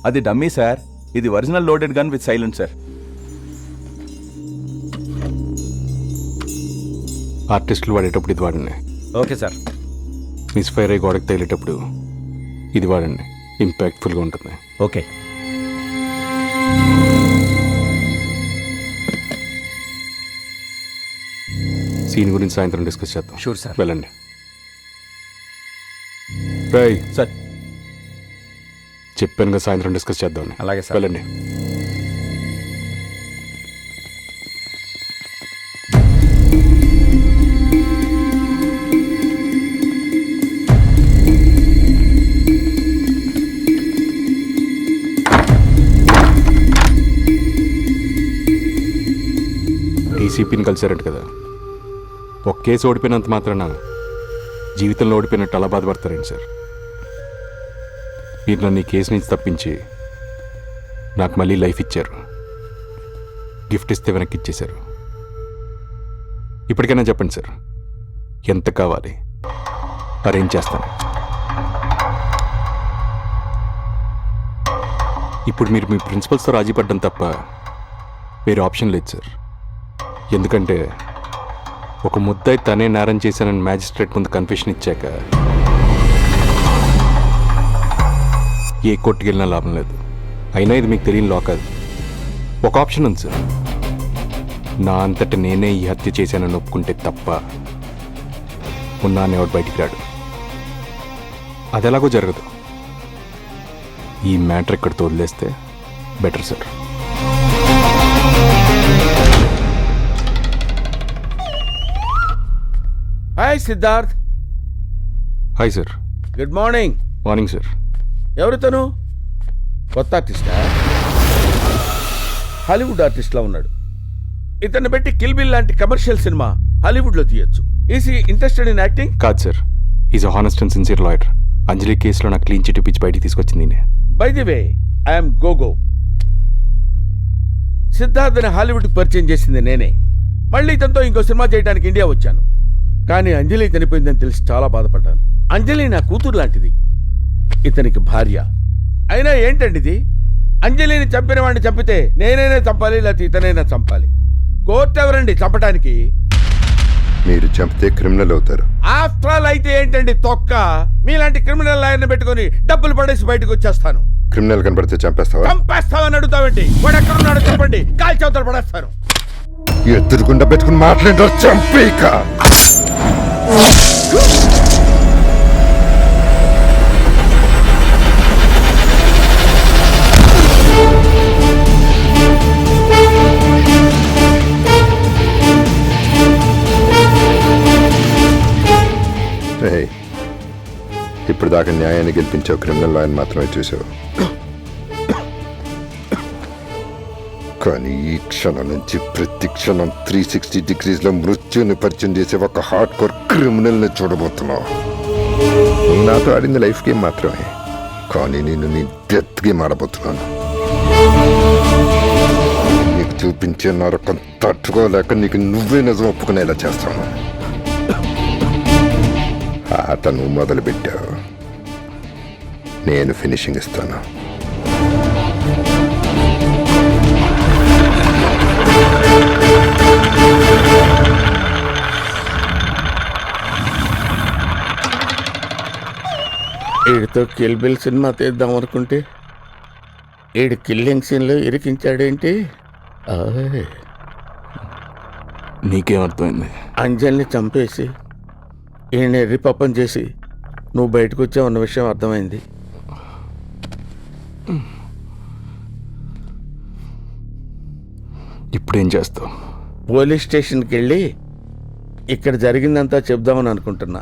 అది dummy sir. ఇది original loaded gun with silencer. ఆర్టిస్టులు వాడేటప్పుడు ఇది వాడండి. Okay sir. మిస్ఫైర్ అయ్యి గోడకు తగిలేటప్పుడు ఇది వాడండి, ఇంపాక్ట్ఫుల్గా ఉంటుంది. ఓకే. సీన్ గురించి సాయంత్రం డిస్కస్ చేద్దాం. Sure sir. వెళ్ళండి. రై సార్ చెప్పాను కదా సాయంత్రం డిస్కస్ చేద్దాం. అలాగే సార్. వెళ్ళండి. డీసీపీని కలిసారంట కదా, ఒక కేసు ఓడిపోయినంత మాత్రాన జీవితంలో ఓడిపోయినట్టు అలా బాధపడతారేంటి సార్? మీరు నన్ను ఈ కేసు నుంచి తప్పించి నాకు మళ్ళీ లైఫ్ ఇచ్చారు. గిఫ్ట్ ఇస్తే వెనక్కి ఇచ్చేశారు. ఇప్పటికైనా చెప్పండి సార్, ఎంత కావాలి అరేంజ్ చేస్తాను. ఇప్పుడు మీరు మీ ప్రిన్సిపల్స్తో రాజీ పడ్డం తప్ప వేరే ఆప్షన్ లేదు సార్. ఎందుకంటే ఒక ముద్దాయి తనే నేరం చేశానని మ్యాజిస్ట్రేట్ ముందు కన్ఫెషన్ ఇచ్చాక ఏ కోర్టుకి వెళ్ళినా లాభం లేదు. అయినా ఇది మీకు తెలియని లా కాదు. ఒక ఆప్షన్ ఉంది సార్, నా అంతట నేనే ఈ హత్య చేశానని ఒప్పుకుంటే తప్ప ఉన్నాను ఎవడు బయటికి రాడు. అది ఎలాగో జరగదు. ఈ మ్యాటర్ ఇక్కడితో వదిలేస్తే better sir. Hi Siddharth. Hi sir. Good morning. Morning sir. ఎవరితను? కొత్త ఆర్టిస్టా? హాలీవుడ్ ఆర్టిస్ట్లా ఉన్నాడు. ఇతన్ని పెట్టి కిల్ బిల్ లాంటి కమర్షియల్ సినిమా హాలీవుడ్లో తీయొచ్చు. Is interested in acting? కాదు సార్, is a honest and sincere lawyer. Anjali కేసులో నాకు క్లీన్ చిట్ ఇప్పించి బయటికి తీసుకొచ్చింది నేనే. By the way, I'm Gogo. సిద్ధార్థని హాలీవుడ్కి పరిచయం చేసింది నేనే. మళ్ళీ ఇతనితో ఇంకో సినిమా చేయడానికి ఇండియా వచ్చాను. కానీ అంజలి చనిపోయిందని తెలిసి చాలా బాధపడ్డాను. అంజలి నా కూతురు లాంటిది, ఇతనికి భార్య. అయినా ఏంటండి ఇది? అంజలిని చంపిన వాడిని చంపితే నేనైనా చంపాలి, లేకపోతే ఇతనైనా చంపాలి. కోర్టు ఎవరండి చంపడానికి? మీరు చంపితే క్రిమినల్ అవుతారు. ఆఫ్టర్ ఆల్ అయితే ఏంటండి తొక్క? మీలాంటి క్రిమినల్ లాయర్ని పెట్టుకుని డబ్బులు పడేసి బయటకు వచ్చేస్తాను. క్రిమినల్ కనబడితే చంపేస్తావా? చంపేస్తావని అడుగుతావేంటి? వాడు ఎక్కడున్నాడో చెప్పండి, కాల్ చౌతలు పడేస్తాను. ఎత్తుకుండా పెట్టుకుని మాట్లాడారు చంపేక. ఇప్పుడు దాకా న్యాయాన్ని గెలిపించావు, క్రిమినల్ లాయర్ మాత్రమే చూసావు. కానీ ఈ క్షణం నుంచి ప్రతి క్షణం 360 డిగ్రీస్లో మృత్యుని పరిచయం చేసే ఒక హార్డ్ కోర్ క్రిమినల్ని చూడబోతున్నావు. నువ్వు నాతో ఆడింది లైఫ్ గేమ్ మాత్రమే, కానీ నేను నీ డెత్ గేమ్ ఆడబోతున్నాను. నీకు చూపించే నరకం తట్టుకోలేక నీకు నువ్వే నిజం ఒప్పుకునేలా చేస్తాను. ఆట నువ్వు మొదలుపెట్టావు, నేను ఫినిషింగ్ ఇస్తాను. వీడితో కిల్ బిల్ సినిమా తీద్దాం అనుకుంటే వీడి కిల్లింగ్ సీన్లో ఇరికించాడేంటి? నీకేమర్థమైంది? అంజల్ని చంపేసి ఈయన ఎర్రిపప్పం చేసి నువ్వు బయటకు వచ్చావు విషయం అర్థమైంది. ఇప్పుడేం చేస్తావు? పోలీస్ స్టేషన్కి వెళ్ళి ఇక్కడ జరిగిందంతా చెప్దామని అనుకుంటున్నా.